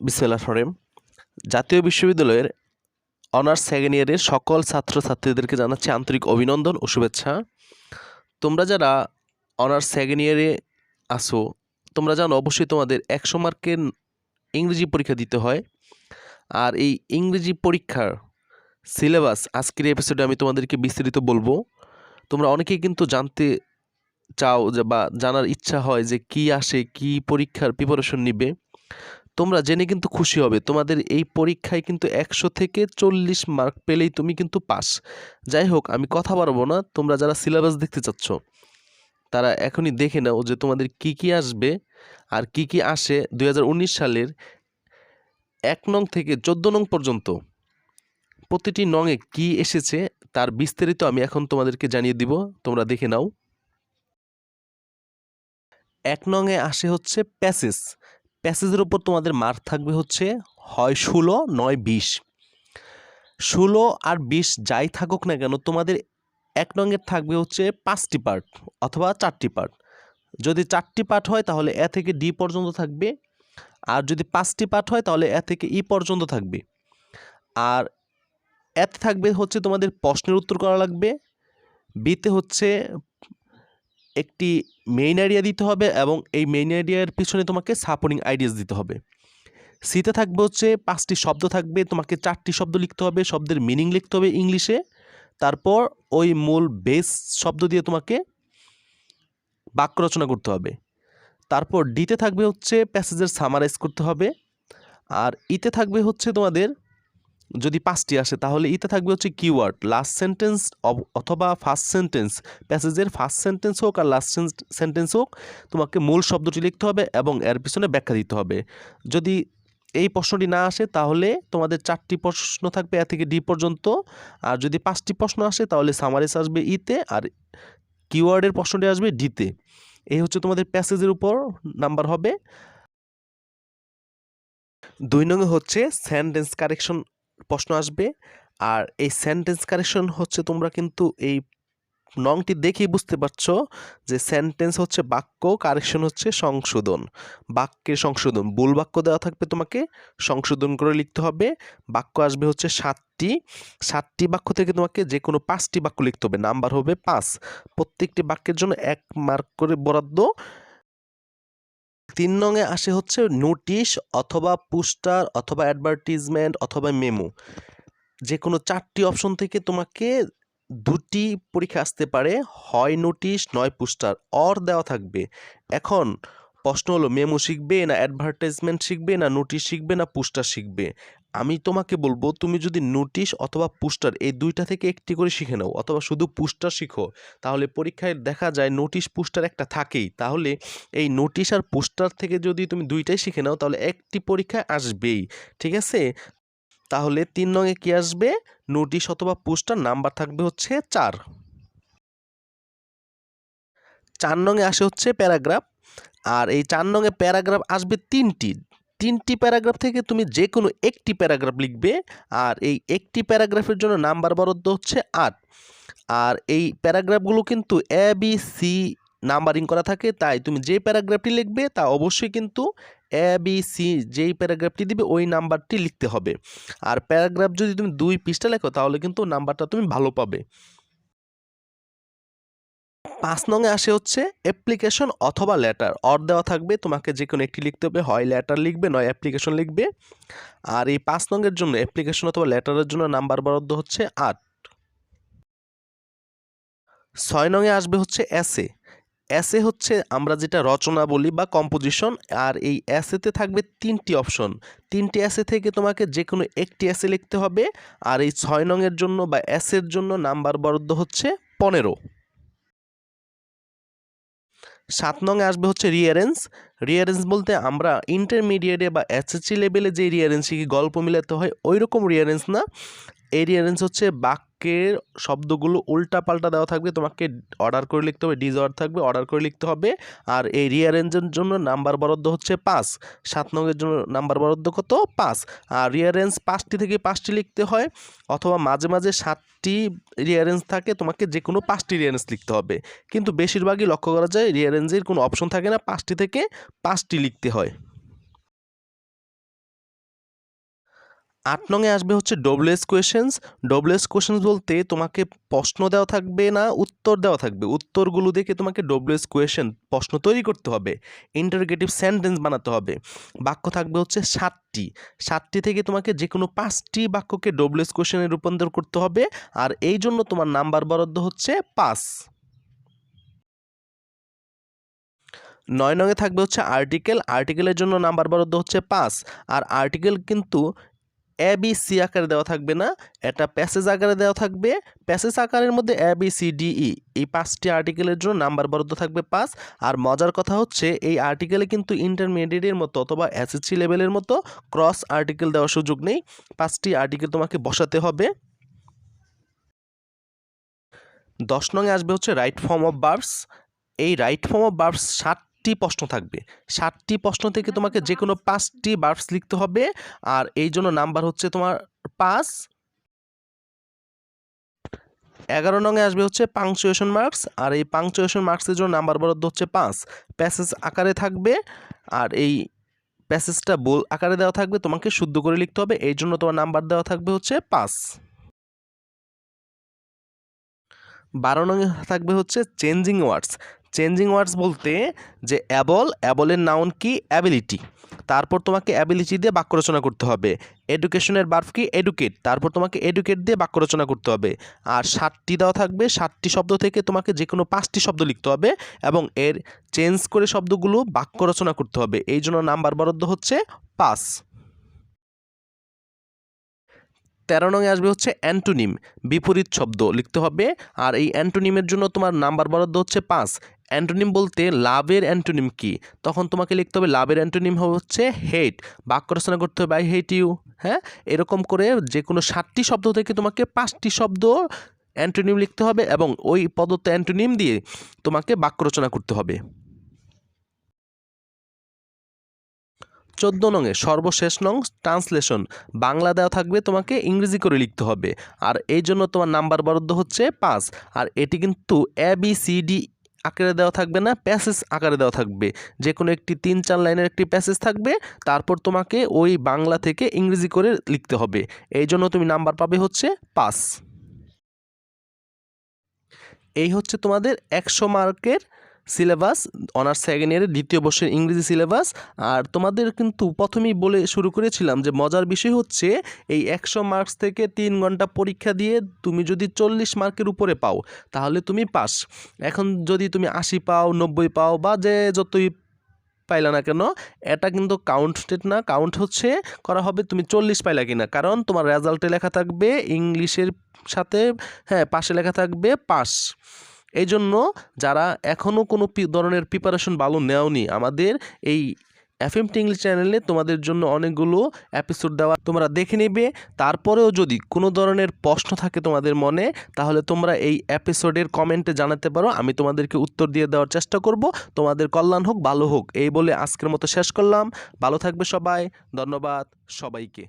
বিসমিল্লাহির রহমানির রহিম। জাতীয় বিশ্ববিদ্যালয়ের অনার্স সেকেন্ড ইয়ারের সকল ছাত্রছাত্রীদেরকে জানাচ্ছি আন্তরিক অভিনন্দন ও শুভেচ্ছা। তোমরা যারা অনার্স সেকেন্ড ইয়ারে আসো, তোমরা জানো অবশ্যই তোমাদের 100 মার্কের ইংরেজি পরীক্ষা দিতে হয়। আর এই ইংরেজি পরীক্ষার সিলেবাস আজকের এপিসোডে আমি তোমাদেরকে বিস্তারিত বলবো। তোমরা অনেকেই কিন্তু জানতে চাও যে বা জানার ইচ্ছা হয় যে কি আসে, কি পরীক্ষার প্রিপারেশন নিবে। তোমরা জেনে কিন্তু খুশি হবে, তোমাদের এই পরীক্ষায় কিন্তু 100 থেকে 40 মার্ক পেলেই তুমি কিন্তু পাস। যাই হোক, আমি কথা বাড়াবো না। তোমরা যারা সিলেবাস দেখতে চাচ্ছ তারা এখনই দেখে নাও যে তোমাদের কি কি আসবে আর কি কি আসে 2019 সালের 1 নং থেকে 14 নং পর্যন্ত। প্রতিটি নংয়ে কি এসেছে তার বিস্তারিত আমি এখন তোমাদেরকে জানিয়ে দিব, তোমরা দেখে নাও। 1 নংয়ে আসে হচ্ছে প্যাসেজ। প্যাসেজের উপর তোমাদের মার্ক থাকবে হচ্ছে হয় 16 নয় 20। 16 আর 20 যাই থাকুক না কেন, তোমাদের 1 নংয়ের থাকবে হচ্ছে 5টি পার্ট অথবা 4টি পার্ট। যদি 4টি পার্ট হয় তাহলে এ থেকে ডি পর্যন্ত থাকবে, আর যদি 5টি পার্ট হয় তাহলে এ থেকে ই পর্যন্ত থাকবে। আর এতে থাকবে হচ্ছে তোমাদের প্রশ্নের উত্তর করা লাগবে, বিতে হচ্ছে একটি মেইন আইডিয়া দিতে হবে এবং এই মেইন আইডিয়ার পিছনে তোমাকে সাপোর্টিং আইডিয়াস দিতে হবে। সিতে থাকবে হচ্ছে 5টি শব্দ থাকবে, তোমাকে 4টি শব্দ লিখতে হবে, শব্দের মিনিং লিখতে হবে ইংলিশে। তারপর ওই মূল বেস শব্দ দিয়ে তোমাকে বাক্য রচনা করতে হবে। তারপর ডিতে থাকবে হচ্ছে প্যাসেজের সামারাইজ করতে হবে। আর ইতে থাকবে হচ্ছে তোমাদের, যদি 5টি আসে তাহলে ইতে থাকবে হচ্ছে কিওয়ার্ড, লাস্ট সেন্টেন্স অথবা ফার্স্ট সেন্টেন্স। প্যাসেজের ফার্স্ট সেন্টেন্স হোক আর লাস্ট সেন্টেন্স হোক, তোমাকে মূল শব্দটি লিখতে হবে এবং এর পিছনে ব্যাখ্যা দিতে হবে। যদি এই প্রশ্নটি না আসে তাহলে তোমাদের 4টি প্রশ্ন থাকবে এ থেকে ডি পর্যন্ত। আর যদি 5টি প্রশ্ন আসে তাহলে সামারাইজ আসবে ইতে, আর কিওয়ার্ডের প্রশ্নটি আসবে ডিতে। এই হচ্ছে তোমাদের প্যাসেজের উপর নাম্বার হবে। 2 নং হচ্ছে সেন্টেন্স কারেকশন প্রশ্ন আসবে। আর এই সেন্টেন্স কারেকশন হচ্ছে, তোমরা কিন্তু এই নংটি দেখেই বুঝতে পারছো যে সেন্টেন্স হচ্ছে বাক্য, কারেকশন হচ্ছে সংশোধন। বাক্যের সংশোধন, ভুল বাক্য দেওয়া থাকবে, তোমাকে সংশোধন করে লিখতে হবে। বাক্য আসবে হচ্ছে 7টি বাক্য থেকে তোমাকে যে কোনো 5টি বাক্য লিখতে হবে, নাম্বার হবে 5। প্রত্যেকটি বাক্যের জন্য 1 মার্ক করে বরাদ্দ। 3 নংয়ে আসে হচ্ছে নোটিশ অথবা পোস্টার অথবা অ্যাডভার্টিজমেন্ট অথবা মেমো। যে কোনো 4টি অপশন থেকে তোমাকে 2টি পরীক্ষা আসতে পারে, হয় নোটিশ নয় পোস্টার, অর দেওয়া থাকবে। এখন প্রশ্ন হলো, মেমো শিখবে না অ্যাডভার্টাইজমেন্ট শিখবে না নোটিশ শিখবে না পোস্টার শিখবে? আমি তোমাকে বলবো, তুমি যদি নোটিশ অথবা পোস্টার এই 2টা থেকে একটি করে শিখে নাও অথবা শুধু পোস্টার শিখো, তাহলে পরীক্ষায় দেখা যায় নোটিশ পোস্টার একটা থাকেই। তাহলে এই নোটিশ আর পোস্টার থেকে যদি তুমি 2টাই শিখে নাও তাহলে একটি পরীক্ষায় আসবেই, ঠিক আছে? তাহলে 3 নংয়ে কি আসবে? নোটিশ অথবা পোস্টার, নাম্বার থাকবে হচ্ছে 4। 4 নংয়ে আসে হচ্ছে প্যারাগ্রাফ। আর এই 4 নংয়ে প্যারাগ্রাফ আসবে 3টি প্যারাগ্রাফ থেকে তুমি যে কোনো একটি প্যারাগ্রাফ লিখবে। আর এই একটি প্যারাগ্রাফের জন্য নাম্বার বরাদ্দ হচ্ছে 8। আর এই প্যারাগ্রাফগুলো কিন্তু এ বি সি নাম্বারিং করা থাকে, তাই তুমি যে প্যারাগ্রাফটি লিখবে তা অবশ্যই কিন্তু এ বি সি যেই প্যারাগ্রাফটি দিবে ওই নাম্বারটি লিখতে হবে। আর প্যারাগ্রাফ যদি তুমি 2 পৃষ্ঠা লেখো তাহলে কিন্তু নাম্বারটা তুমি ভালো পাবে। 5 নংয়ে আসে হচ্ছে অ্যাপ্লিকেশন অথবা লেটার, অর দেওয়া থাকবে, তোমাকে যে কোনো একটি লিখতে হবে, হয় লেটার লিখবে নয় অ্যাপ্লিকেশন লিখবে। আর এই 5 নংয়ের জন্য অ্যাপ্লিকেশন অথবা লেটারের জন্য নাম্বার বরাদ্দ হচ্ছে 8। 6 নংয়ে আসবে হচ্ছে এসে। এসে হচ্ছে আমরা যেটা রচনা বলি বা কম্পোজিশন। আর এই এসেতে থাকবে 3টি অপশন, 3টি এসে থেকে তোমাকে যে কোনো একটি এসে লিখতে হবে। আর এই 6 নংয়ের জন্য বা এসের জন্য নাম্বার বরাদ্দ হচ্ছে 15। 7 নংয়ে আসবে হচ্ছে রিয়ারেন্স। রিয়ারেন্স বলতে আমরা ইন্টারমিডিয়েটে বা এসএসসি লেভেলে যে রিয়ারেন্স শিখি, গল্প মিলাতে হয়, ওই রকম রিয়ারেন্স না। এই রিয়ারেন্স হচ্ছে বাক্যের শব্দগুলো উল্টা পাল্টা দেওয়া থাকবে, তোমাকে অর্ডার করে লিখতে হবে, ডিসঅর্ডার থাকবে অর্ডার করে লিখতে হবে। আর এই রিয়ারেন্সের জন্য নাম্বার বরাদ্দ হচ্ছে 5। 7 নংয়ের জন্য নাম্বার বরাদ্দ কত? 5। আর রিয়ারেন্স 5টি থেকে 5টি লিখতে হয়, অথবা মাঝে মাঝে 7টি রিয়ারেন্স থাকে, তোমাকে যে কোনো 5টি রিয়ারেন্স লিখতে হবে। কিন্তু বেশিরভাগই লক্ষ্য করা যায় রিয়ারেন্সের কোনো অপশন থাকে না, 5টি থেকে 5টি লিখতে হয়। 8 নং এ আসবে হচ্ছে ডব্লিউএস কোয়েশ্চেন্স। ডব্লিউএস কোয়েশ্চেন্স বলতে তোমাকে প্রশ্ন দেওয়া থাকবে না, উত্তর দেওয়া থাকবে। উত্তরগুলো দেখে তোমাকে ডব্লিউএস কোয়েশ্চেন প্রশ্ন তৈরি করতে হবে, ইন্টারোগেটিভ সেন্টেন্স বানাতে হবে। বাক্য থাকবে হচ্ছে 7টি। 7টি থেকে তোমাকে যে কোনো 5টি বাক্যকে ডব্লিউএস কোয়েশ্চেনে রূপান্তর করতে হবে, আর এই জন্য তোমার নাম্বার বরাদ্দ হচ্ছে 5। 9 নং এ থাকবে হচ্ছে আর্টিকেল। আর্টিকেলের জন্য নাম্বার বরাদ্দ হচ্ছে 5। আর আর্টিকেল কিন্তু এ বি সি আকারে দেওয়া থাকবে না, এটা প্যাসেজ আকারে দেওয়া থাকবে। প্যাসেজ আকারের মধ্যে A B C D E এই 5টি আর্টিকেলের জন্য নাম্বার বরাদ্দ থাকবে 5। আর মজার কথা হচ্ছে এই আর্টিকেলে কিন্তু ইন্টারমিডিয়েটের মতো অথবা এসএসসি লেভেলের মতো ক্রস আর্টিকেল দেওয়ার সুযোগ নেই। 5টি আর্টিকেল তোমাকে বসাতে হবে। 10 নং এ আসবে হচ্ছে রাইট ফর্ম অফ ভার্বস। এই রাইট ফর্ম অফ ভার্বস 7টি প্রশ্ন থাকবে। 7টি প্রশ্ন থেকে তোমাকে যে কোনো 5টি ভার্বস লিখতে হবে, আর এই জন্য নাম্বার হচ্ছে তোমার 5। 11 নং এ আসবে হচ্ছে পাংচুয়েশন মার্কস। আর এই পাংচুয়েশন মার্কসের জন্য নাম্বার বরাদ্দ হচ্ছে 5। প্যাসেজ আকারে থাকবে, আর এই প্যাসেজটা বল আকারে দেওয়া থাকবে, তোমাকে শুদ্ধ করে লিখতে হবে, এই জন্য তোমার নাম্বার দেওয়া থাকবে হচ্ছে 5। 12 নং এ থাকবে হচ্ছে চেঞ্জিং ওয়ার্ডস। চেঞ্জিং ওয়ার্ডস বলতে যে অ্যাবলের নাউন কি, অ্যাবিলিটি। তারপর তোমাকে অ্যাবিলিটি দিয়ে বাক্য রচনা করতে হবে। এডুকেশনের ভার্ব কি, এডুকেট। তারপর তোমাকে এডুকেট দিয়ে বাক্য রচনা করতে হবে। আর 7টি দেওয়া থাকবে, 7টি শব্দ থেকে তোমাকে যে কোনো 5টি শব্দ লিখতে হবে এবং এর চেঞ্জ করে শব্দগুলো বাক্য রচনা করতে হবে, এই জন্য নাম্বার বরাদ্দ হচ্ছে 5। 13 নং এ আসবে হচ্ছে অ্যান্টোনিম, বিপরীত শব্দ লিখতে হবে। আর এই অ্যান্টোনিমের জন্য তোমার নাম্বার বরাদ্দ হচ্ছে 5। অ্যান্টোনিম বলতে লাভের অ্যান্টোনিম কি, তখন তোমাকে লিখতে হবে লাভের অ্যান্টোনিম হচ্ছে হেট। বাক্য রচনা করতে হবে আই হেট ইউ। হ্যাঁ, এরকম করে যে কোনো 7টি শব্দ থেকে তোমাকে 5টি শব্দ অ্যান্টোনিম লিখতে হবে এবং ওই প্রদত্ত অ্যান্টোনিম দিয়ে তোমাকে বাক্য রচনা করতে হবে। 14 নং এ সর্বশেষ নং ট্রান্সলেশন। বাংলা দেওয়া থাকবে, তোমাকে ইংরেজি করে লিখতে হবে, আর এই জন্য তোমার নাম্বার বরাদ্দ হচ্ছে 5। আর এটি কিন্তু এ বি সি ডি আকারে দেওয়া থাকবে না, প্যাসেজ আকারে দেওয়া থাকবে। যে কোনো একটি 3-4 লাইনের একটি প্যাসেজ থাকবে, তারপর তোমাকে ওই বাংলা থেকে ইংরেজি করে লিখতে হবে, এই জন্য তুমি নাম্বার পাবে হচ্ছে 5। এই হচ্ছে তোমাদের 100 মার্কের সিলেবাস, অনার্স সেকেন্ড ইয়ারের দ্বিতীয় বর্ষের ইংরেজি সিলেবাস। আর তোমাদের কিন্তু প্রথমেই বলে শুরু করেছিলাম যে মজার বিষয় হচ্ছে এই 100 মার্কস থেকে 3 ঘন্টা পরীক্ষা দিয়ে তুমি যদি 40 মার্কের উপরে পাও তাহলে তুমি পাস। এখন যদি তুমি 80 পাও, 90 পাও বা যে যতই পাইলা না কেন, এটা কিন্তু কাউন্টেড না। কাউন্ট হচ্ছে করা হবে তুমি 40 পাইলা কিনা, কারণ তোমার রেজাল্টে লেখা থাকবে ইংলিশের সাথে, হ্যাঁ, পাশে লেখা থাকবে পাস। এই জন্য যারা এখনও কোনো ধরনের প্রিপারেশন ভালো নেওনি, আমাদের এই এফএমটি ইংলিশ চ্যানেলে তোমাদের জন্য অনেকগুলো এপিসোড দেওয়া, তোমরা দেখে নেবে। তারপরেও যদি কোনো ধরনের প্রশ্ন থাকে তোমাদের মনে, তাহলে তোমরা এই এপিসোডের কমেন্টে জানাতে পারো, আমি তোমাদেরকে উত্তর দিয়ে দেওয়ার চেষ্টা করব। তোমাদের কল্যাণ হোক, ভালো হোক, এই বলে আজকের মতো শেষ করলাম। ভালো থাকবে সবাই, ধন্যবাদ সবাইকে।